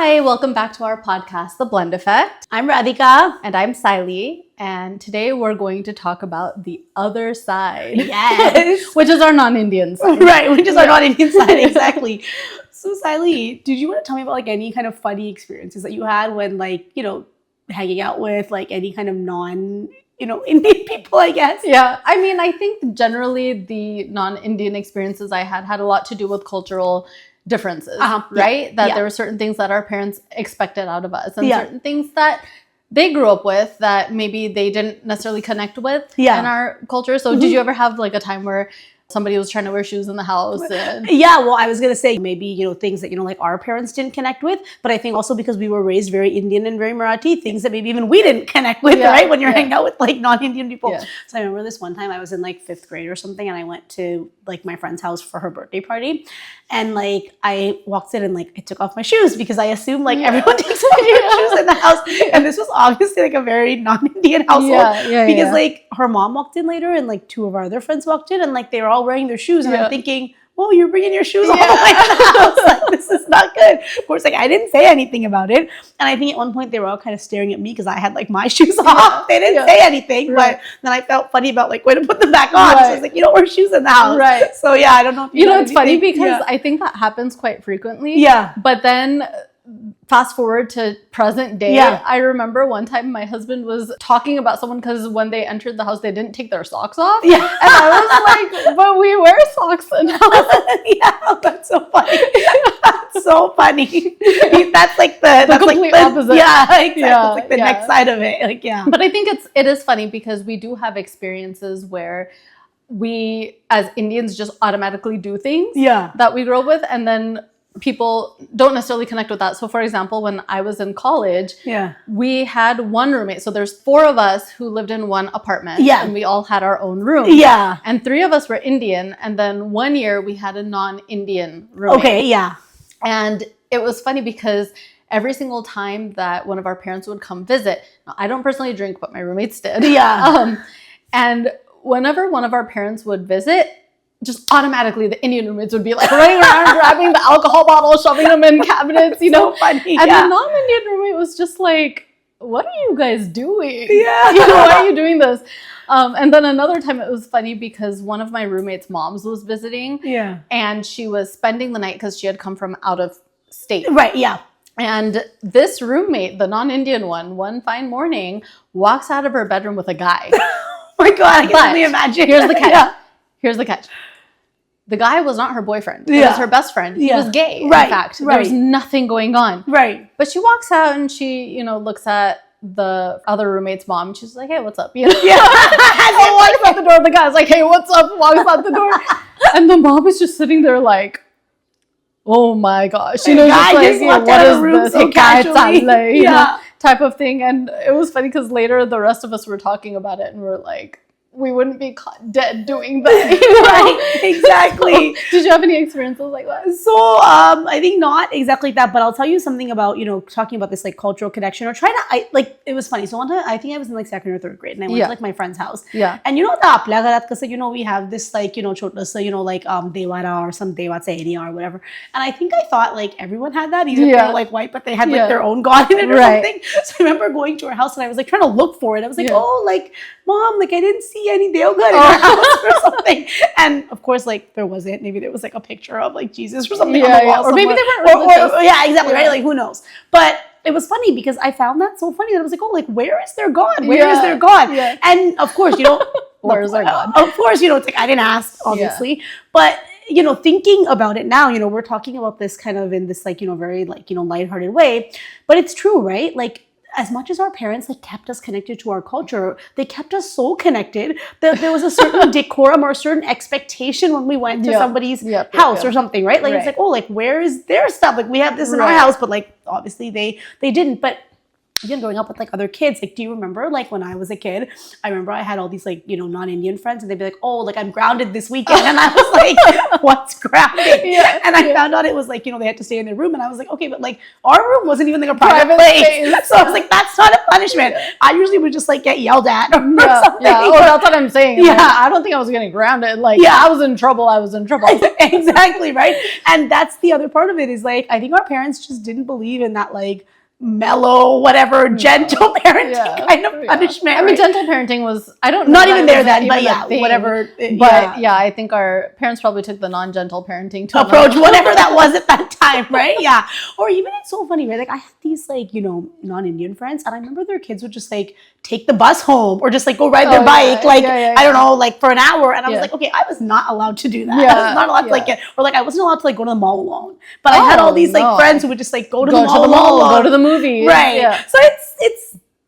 Hi, welcome back to our podcast, The Blend Effect. I'm Radhika. And I'm Sayli. And today we're going to talk about the other side. Yes. Which is our non-Indian side. Right, which is our non-Indian side, exactly. So Sayli, did you want to tell me about any kind of funny experiences that you had when hanging out with any kind of Indian people, I guess? Yeah, I think generally the non-Indian experiences I had a lot to do with cultural differences, right? That there were certain things that our parents expected out of us and certain things that they grew up with that maybe they didn't necessarily connect with in our culture. So did you ever have a time where somebody was trying to wear shoes in the house? Yeah, well, I was going to say maybe, things that, our parents didn't connect with. But I think also because we were raised very Indian and very Marathi, things that maybe even we didn't connect with, right? When you're hanging out with non-Indian people. Yeah. So I remember this one time I was in 5th grade or something and I went to my friend's house for her birthday party. And I walked in and I took off my shoes because I assumed everyone takes off their shoes in the house. And this was obviously a very non-Indian household. Because her mom walked in later and 2 of our other friends walked in and they were all wearing their shoes. And I'm thinking, whoa, you're bringing your shoes all the way to the house. This is not good. Of course, I didn't say anything about it. And I think at one point they were all kind of staring at me because I had my shoes off. They didn't say anything, but then I felt funny about when to put them back on. So I was you don't wear shoes in the house. Right. So yeah, I don't know if you know it's funny because I think that happens quite frequently. Yeah. But then fast forward to present day, I remember one time my husband was talking about someone because when they entered the house, they didn't take their socks off. Yeah. And I was but we wear socks in the house. Yeah, that's so funny. That's so funny. That's the complete opposite. Yeah, exactly. It's the next side of it. But I think it is funny because we do have experiences where we as Indians just automatically do things that we grow up with, and then people don't necessarily connect with that. So for example, when I was in college, we had one roommate. So there's 4 of us who lived in one apartment and we all had our own room. Yeah. And 3 of us were Indian. And then one year we had a non-Indian roommate. Okay, yeah. And it was funny because every single time that one of our parents would come visit, now, I don't personally drink, but my roommates did. Yeah. And whenever one of our parents would visit, just automatically the Indian roommates would be running around grabbing the alcohol bottles, shoving them in cabinets, So funny, and the non-Indian roommate was just what are you guys doing? Yeah. Why are you doing this? And then another time it was funny because one of my roommates' moms was visiting. Yeah. And she was spending the night because she had come from out of state. Right, yeah. And this roommate, the non-Indian one fine morning, walks out of her bedroom with a guy. Oh my God, I can only imagine. Here's the catch. Yeah. Here's the catch. The guy was not her boyfriend. It was her best friend. He was gay, in fact. There was nothing going on. Right. But she walks out and she, looks at the other roommate's mom. And she's like, hey, what's up? Yeah. As he walks out the door, the guy's like, hey, what's up? Walks out the door. And the mom is just sitting there oh my gosh. Just what is this? So casually, type of thing. And it was funny because later the rest of us were talking about it and we're we wouldn't be caught dead doing that. Right, exactly. So, did you have any experiences like that? So I think not exactly like that, but I'll tell you something about, talking about this cultural connection or trying to, it was funny. So one time, I think I was in 2nd or 3rd grade and I went to my friend's house. Yeah. And the apल्या घरात कसं, we have this छोटंसं, devara or some devaचा area or whatever. And I think I thought everyone had that, either they were white, but they had their own god in it or something. So I remember going to her house and I was trying to look for it. I was Mom, I didn't see any Deoghar in our house or something. And of course, there wasn't. Maybe there was a picture of Jesus or something on the wall. Or maybe they weren't. Yeah, exactly, right? Who knows? But it was funny because I found that so funny that I was where is their God? Where is their God? Yeah. And of course, where is their God? Of course, I didn't ask, obviously. Yeah. But, thinking about it now, we're talking about this kind of in this very lighthearted way. But it's true, right? As much as our parents kept us connected to our culture, they kept us so connected that there was a certain decorum or a certain expectation when we went to somebody's house or something, right? It's where is their stuff? We have this in our house, but obviously they didn't. But again, growing up with like other kids, like, do you remember like when I was a kid, I remember I had all these like, non-Indian friends and they'd be like, oh, like I'm grounded this weekend. And I was like, what's grounding? Yeah. And I found out it was like, they had to stay in their room. And I was like, okay, but like our room wasn't even like a private place. Space. So I was like, that's not a punishment. I usually would just like get yelled at or something. Yeah. Oh, that's what I'm saying. Yeah. Like, I don't think I was getting grounded. Like, I was in trouble. Exactly, right? And that's the other part of it is like, I think our parents just didn't believe in that like mellow, whatever, gentle parenting kind of punishment. I mean, gentle parenting was, I don't know. Not even there then, but whatever. But I think our parents probably took the non-gentle parenting approach, whatever that was at that time, right? Yeah. Or even it's so funny, right? Like I had these like, non-Indian friends and I remember their kids would just like take the bus home or just like go ride their bike, I don't know, like for an hour. And I was like, okay, I was not allowed to do that. I was not allowed to like or like I wasn't allowed to like go to the mall alone. But I had all these like friends who would just like go to the mall alone. Go to the movie. Right. Yeah. So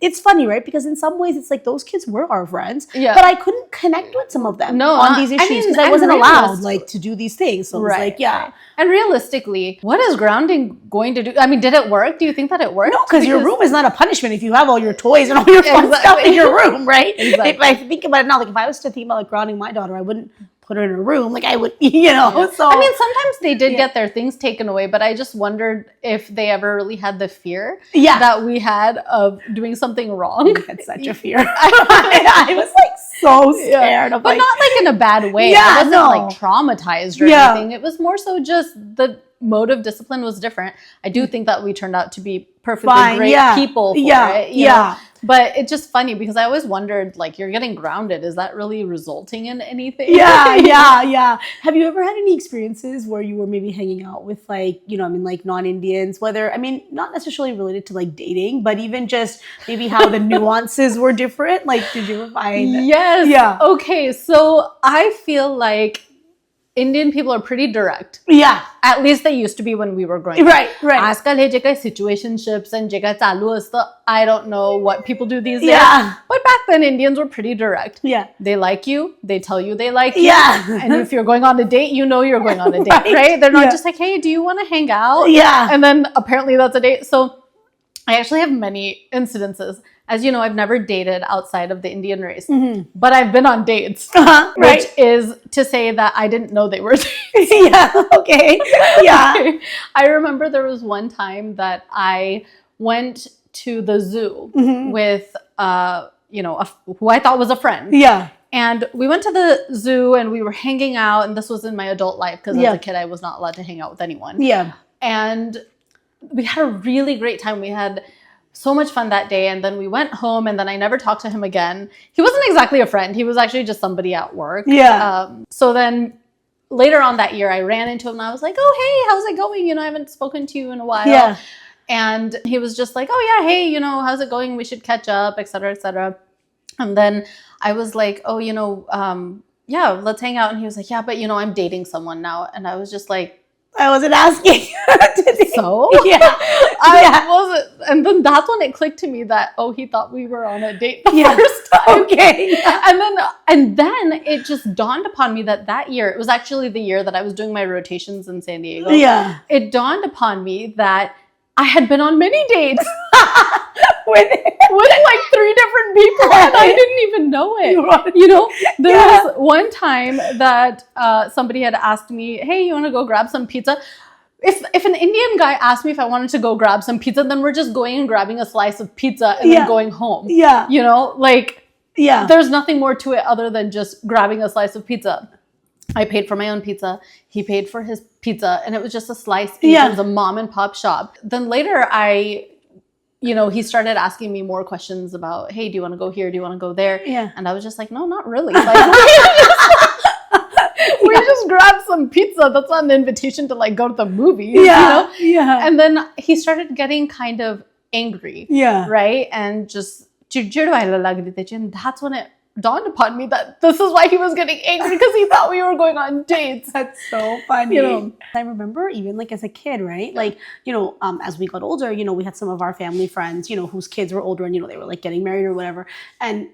it's funny, right? Because in some ways it's like those kids were our friends, but I couldn't connect with some of them on these issues because I wasn't allowed like to do these things. So it was like, And realistically, what is grounding going to do? I mean, did it work? Do you think that it worked? No, because your room is not a punishment if you have all your toys and all your fun stuff in your room, right? Exactly. If I think about it now, like if I was to think about like grounding my daughter, I wouldn't put her in a room like I would, So I mean, sometimes they did get their things taken away, but I just wondered if they ever really had the fear that we had of doing something wrong. We had such a fear. I was like so scared of, but not like in a bad way. I wasn't like traumatized or anything. It was more so just the mode of discipline was different. I do think that we turned out to be perfectly great people for it. You know? But it's just funny because I always wondered, like, you're getting grounded. Is that really resulting in anything? Yeah. Have you ever had any experiences where you were maybe hanging out with like, like non-Indians, whether, not necessarily related to like dating, but even just maybe how the nuances were different? Like, did you ever find? Yes. Yeah. Okay. So I feel like Indian people are pretty direct. Yeah. At least they used to be when we were growing up. Right. Aajkal he jeka situationships and jeka chalu asta, I don't know what people do these days. But back then Indians were pretty direct. Yeah. They like you. They tell you they like you. Yeah. And if you're going on a date, you're going on a date, right? They're not just like, hey, do you want to hang out? Yeah. And then apparently that's a date. So I actually have many incidences. As you know, I've never dated outside of the Indian race, but I've been on dates, which is to say that I didn't know they were dates. Okay. I remember there was one time that I went to the zoo with, who I thought was a friend. Yeah. And we went to the zoo and we were hanging out, and this was in my adult life because as a kid, I was not allowed to hang out with anyone. Yeah. And we had a really great time. We had so much fun that day, and then we went home, and then I never talked to him again. He wasn't exactly a friend. He was actually just somebody at work. Yeah. So then later on that year, I ran into him, and I was like, oh, hey, how's it going? I haven't spoken to you in a while. Yeah. And he was just like, oh, yeah, hey, how's it going? We should catch up, et cetera, et cetera. And then I was like, oh, yeah, let's hang out. And he was like, yeah, but, I'm dating someone now. And I was just like, I wasn't asking. So? Yeah. I wasn't. And then that's when it clicked to me that, he thought we were on a date the first time. Okay. Yeah. And then it just dawned upon me that year, it was actually the year that I was doing my rotations in San Diego. Yeah. It dawned upon me that I had been on many dates with like 3 different people, and I didn't even know it. There was one time that somebody had asked me, hey, you want to go grab some pizza? If an Indian guy asked me if I wanted to go grab some pizza, then we're just going and grabbing a slice of pizza and then going home. Yeah. There's nothing more to it other than just grabbing a slice of pizza. I paid for my own pizza. He paid for his pizza, and it was just a slice. It was a mom and pop shop. Then later he started asking me more questions about, hey, do you want to go here? Do you want to go there? Yeah. And I was just like, no, not really. Like, we just grabbed some pizza. That's not an invitation to like go to the movies. Yeah. And then he started getting kind of angry. Yeah. Right. And just, and that's when it dawned upon me that this is why he was getting angry, because he thought we were going on dates. That's so funny. I remember even like as a kid, right? Like, as we got older, we had some of our family friends, whose kids were older and, they were like getting married or whatever. And,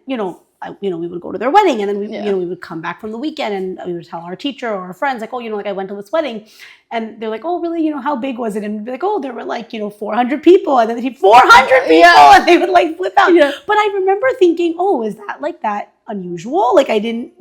we would go to their wedding, and then we would come back from the weekend, and we would tell our teacher or our friends, like, oh, like I went to this wedding, and they're like, oh, really, how big was it? And we'd be like, oh, there were like 400 people, and then they'd 400 people, and they would like flip out. But I remember thinking, oh, is that like that unusual? Like I didn't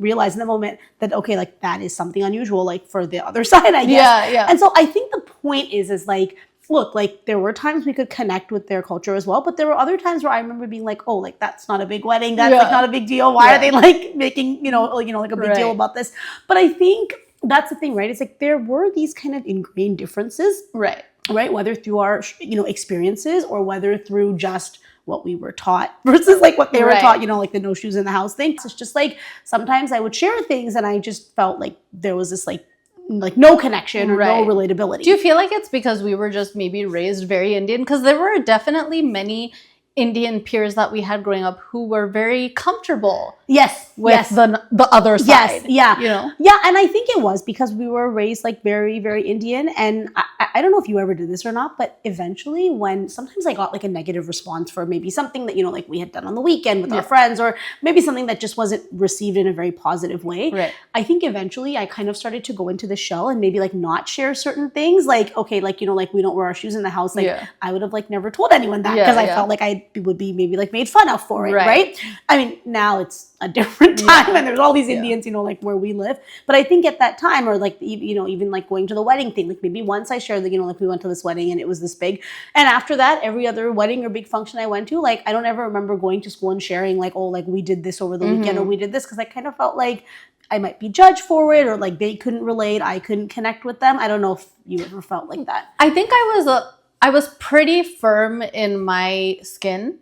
realize in the moment that, okay, like that is something unusual, like for the other side, I guess. And so I think the point is like, look, like there were times we could connect with their culture as well, but there were other times where I remember being like, oh, like that's not a big wedding, that's like not a big deal. Why are they like making like a big deal about this? But I think that's the thing, right? It's like there were these kind of ingrained differences, right? Whether through our experiences or whether through just what we were taught versus like what they were taught, like the no shoes in the house thing. It's just like sometimes I would share things and I just felt like there was this like no connection or no relatability. Do you feel like it's because we were just maybe raised very Indian? Because there were definitely many Indian peers that we had growing up who were very comfortable with the other side. Yeah, and I think it was because we were raised like very, very Indian. And I don't know if you ever did this or not, but eventually when sometimes I got like a negative response for maybe something that, like we had done on the weekend with our friends, or maybe something that just wasn't received in a very positive way. I think eventually I kind of started to go into the shell and maybe like not share certain things. Like, okay, like, like we don't wear our shoes in the house. Like I would have like never told anyone that because I felt like I would be maybe like made fun of for it, right? I mean, now it's a different time and there's all these Indians, like where we live. But I think at that time, or like, even like going to the wedding thing, like maybe once I shared that, like we went to this wedding and it was this big. And after that, every other wedding or big function I went to, like I don't ever remember going to school and sharing like, oh, like we did this over the weekend or we did this, because I kind of felt like I might be judged for it, or like they couldn't relate, I couldn't connect with them. I don't know if you ever felt like that. I think I was pretty firm in my skin,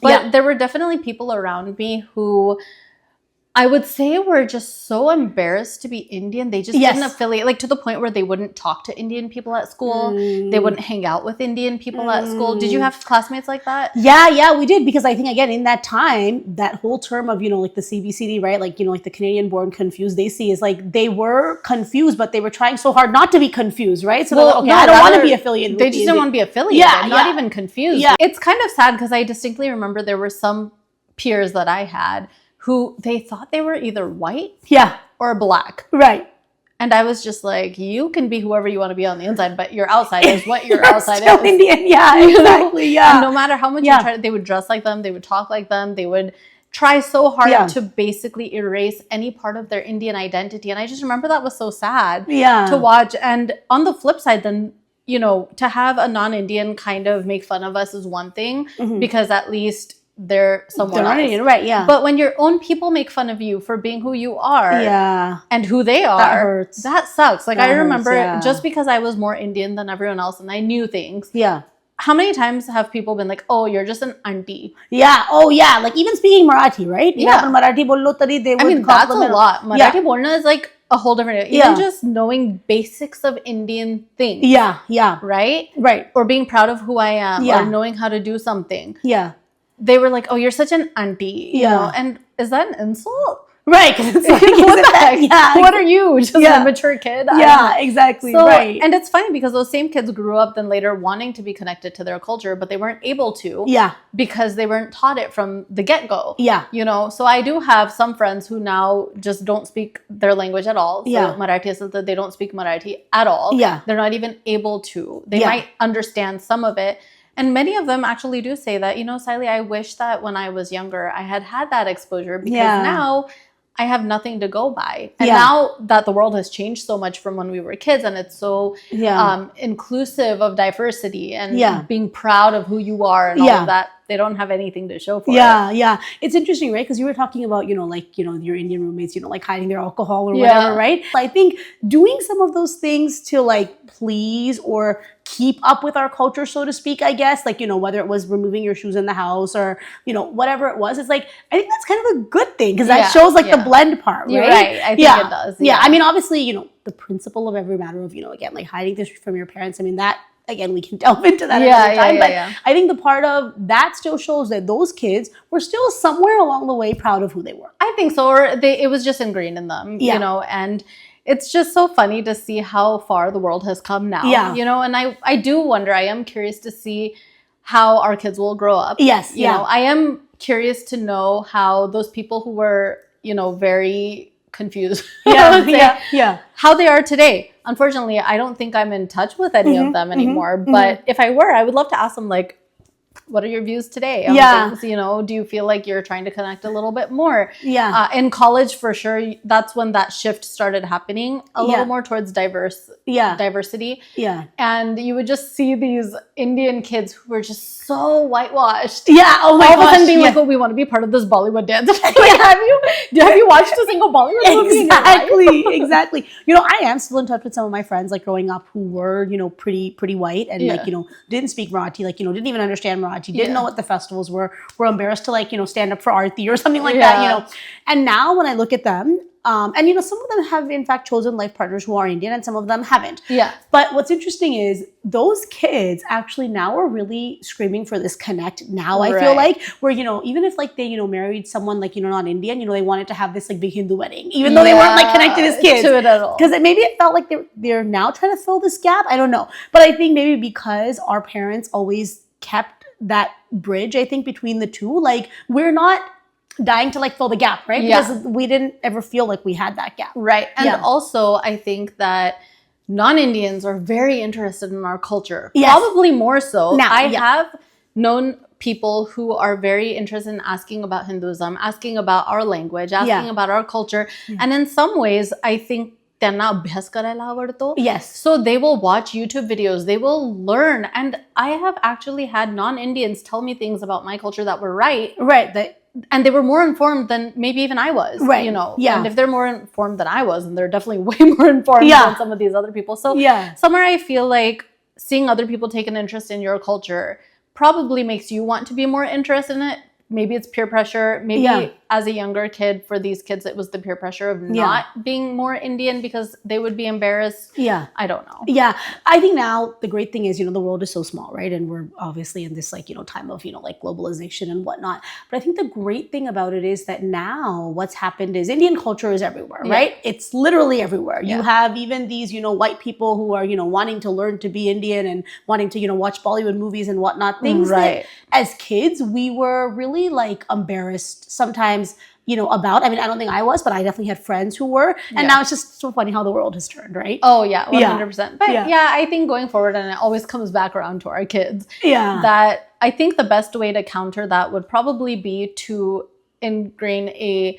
but there were definitely people around me who I would say were just so embarrassed to be Indian. They just didn't affiliate, like to the point where they wouldn't talk to Indian people at school. They wouldn't hang out with Indian people at school. Did you have classmates like that? Yeah, we did. Because I think, again, in that time, that whole term of, like the CBCD, right? Like, like the Canadian born confused, they see is like they were confused, but they were trying so hard not to be confused, right? So they're like, okay, I don't want to be affiliated with They just didn't want to be affiliated, not even confused. It's kind of sad because I distinctly remember there were some peers that I had who they thought they were either white or black. Right. And I was just like, you can be whoever you want to be on the inside, but your outside is what your outside still is. Indian, exactly, And no matter how much you try, they would dress like them, they would talk like them, they would try so hard to basically erase any part of their Indian identity. And I just remember that was so sad to watch. And on the flip side, then, to have a non-Indian kind of make fun of us is one thing, because at least they're someone else. Indian, right, But when your own people make fun of you for being who you are and who they are, that hurts. That sucks. Like, I remember just because I was more Indian than everyone else and I knew things. How many times have people been like, oh, you're just an auntie? Like even speaking Marathi, right? Marathi bollo tari they would. I mean, that's a lot. Marathi bolna is like a whole different, even just knowing basics of Indian things. Right? Right. Or being proud of who I am, or knowing how to do something. They were like, oh, you're such an auntie, you know? And is that an insult? Right. It's like, what the heck? What are you? Just a mature kid? Exactly. So, and it's funny because those same kids grew up then later wanting to be connected to their culture, but they weren't able to because they weren't taught it from the get-go. So I do have some friends who now just don't speak their language at all. So Marathi is that they don't speak Marathi at all. They're not even able to. They might understand some of it. And many of them actually do say that, Sayli, I wish that when I was younger, I had that exposure because now I have nothing to go by. And now that the world has changed so much from when we were kids and it's so inclusive of diversity and being proud of who you are and all of that, they don't have anything to show for it. It's interesting, right? Because you were talking about, your Indian roommates, like hiding their alcohol or whatever, right? I think doing some of those things to like please or keep up with our culture, so to speak, I guess, like, whether it was removing your shoes in the house or, whatever it was, it's like, I think that's kind of a good thing because that shows like the blend part, right? You're right. I think it does. I mean, obviously, the principle of every matter of, again, like hiding this from your parents. I mean, that, again, we can delve into that another time. But I think the part of that still shows that those kids were still somewhere along the way proud of who they were. I think so. Or it was just ingrained in them, and it's just so funny to see how far the world has come now, and I do wonder, I am curious to see how our kids will grow up. Yes. You know, I am curious to know how those people who were, you know, very confused, how they are today. Unfortunately, I don't think I'm in touch with any of them anymore. But if I were, I would love to ask them, like, what are your views today on things? You know, do you feel like you're trying to connect a little bit more? In college, for sure, that's when that shift started happening a little more towards diversity. And you would just see these Indian kids who were just so whitewashed. Oh my gosh. All of a sudden being like, oh, we want to be part of this Bollywood dance. Like, have you watched a single Bollywood movie? Exactly. You know, I am still in touch with some of my friends, like growing up, who were, you know, pretty white and like, you know, didn't speak Marathi, like, you know, didn't even understand Marathi, didn't know what the festivals were embarrassed to, like, you know, stand up for Aarti or something like that, you know. And now when I look at them, and, you know, some of them have, in fact, chosen life partners who are Indian and some of them haven't. But what's interesting is those kids actually now are really screaming for this connect now, I feel like, where, you know, even if, like, they, you know, married someone, like, you know, not Indian, you know, they wanted to have this, like, big Hindu wedding, even though they weren't, like, connected as kids. To it at all. Because maybe it felt like they're now trying to fill this gap. I don't know. But I think maybe because our parents always kept that bridge, I think, between the two, like, we're not dying to, like, fill the gap, right? Because we didn't ever feel like we had that gap. Right. And also, I think that non-Indians are very interested in our culture. Probably more so. Now, I have known people who are very interested in asking about Hinduism, asking about our language, asking about our culture. And in some ways, I think त्यांना अभ्यास करायला आवडतो. So they will watch YouTube videos. They will learn. And I have actually had non-Indians tell me things about my culture that were right. And they were more informed than maybe even I was, you know. And if they're more informed than I was, then they're definitely way more informed than some of these other people. So somewhere I feel like seeing other people take an interest in your culture probably makes you want to be more interested in it. Maybe it's peer pressure. Maybe as a younger kid, for these kids, it was the peer pressure of not being more Indian because they would be embarrassed. I don't know. I think now the great thing is, you know, the world is so small, right? And we're obviously in this, like, you know, time of, you know, like globalization and whatnot. But I think the great thing about it is that now what's happened is Indian culture is everywhere, right? It's literally everywhere. You have even these, you know, white people who are, you know, wanting to learn to be Indian and wanting to, you know, watch Bollywood movies and whatnot. Things that as kids, we were really, like, embarrassed sometimes, you know, about. I mean, I don't think I was, but I definitely had friends who were. And now it's just so funny how the world has turned, right? Oh, yeah, 100%. But I think going forward, and it always comes back around to our kids, that I think the best way to counter that would probably be to ingrain a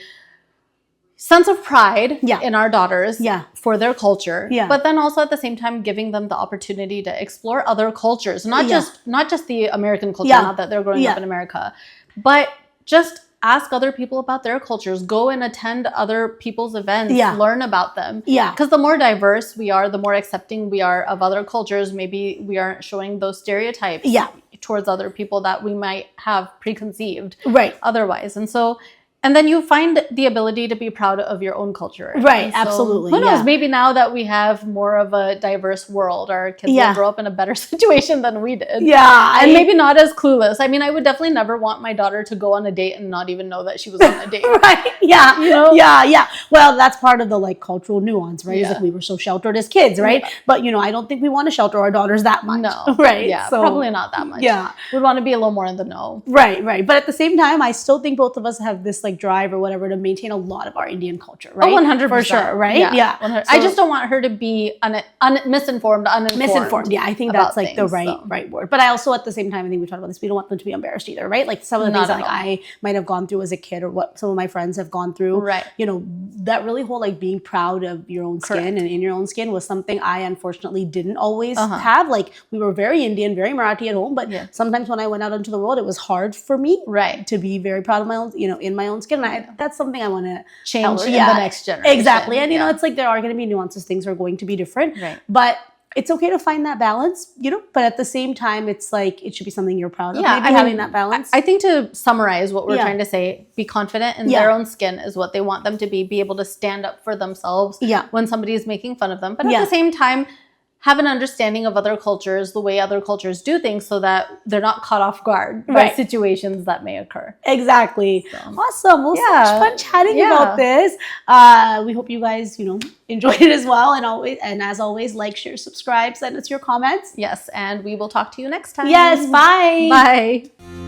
sense of pride in our daughters for their culture, but then also at the same time giving them the opportunity to explore other cultures, not just the American culture, not that they're growing up in America, but just ask other people about their cultures, go and attend other people's events, learn about them. Because the more diverse we are, the more accepting we are of other cultures. Maybe we aren't showing those stereotypes towards other people that we might have preconceived otherwise. And then you find the ability to be proud of your own culture. Absolutely. Who knows? Maybe now that we have more of a diverse world, our kids will grow up in a better situation than we did. And maybe not as clueless. I mean, I would definitely never want my daughter to go on a date and not even know that she was on a date. You know? Well, that's part of the, like, cultural nuance, right? It's like we were so sheltered as kids, right? But, you know, I don't think we want to shelter our daughters that much. No. So, probably not that much. We'd want to be a little more in the know. But at the same time, I still think both of us have this, like, drive or whatever to maintain a lot of our Indian culture, right? 100%. For sure, right? So, I just don't want her to be misinformed. I think that's, like, the right word. But I also, at the same time, I think we talked about this, we don't want them to be embarrassed either, right? Like, some of the things that, like, I might have gone through as a kid or what some of my friends have gone through, you know, that really whole, like, being proud of your own skin and in your own skin was something I unfortunately didn't always have. Like, we were very Indian, very Marathi at home, but sometimes when I went out into the world, it was hard for me to be very proud of my own, you know, in my own skin. And that's something I want to change in the next generation. Exactly. And, you know, it's like there are going to be nuances. Things are going to be different. But it's okay to find that balance, you know, but at the same time, it's like, it should be something you're proud of. Maybe having that balance. I think to summarize what we're trying to say, be confident in their own skin is what they want them to be able to stand up for themselves when somebody is making fun of them. But at the same time, have an understanding of other cultures, the way other cultures do things, so that they're not caught off guard by situations that may occur. Exactly. So. Awesome. Well, so much fun chatting about this. We hope you guys, enjoyed it as well. And as always, like, share, subscribe, send us your comments. Yes, and we will talk to you next time. Yes, bye. Bye.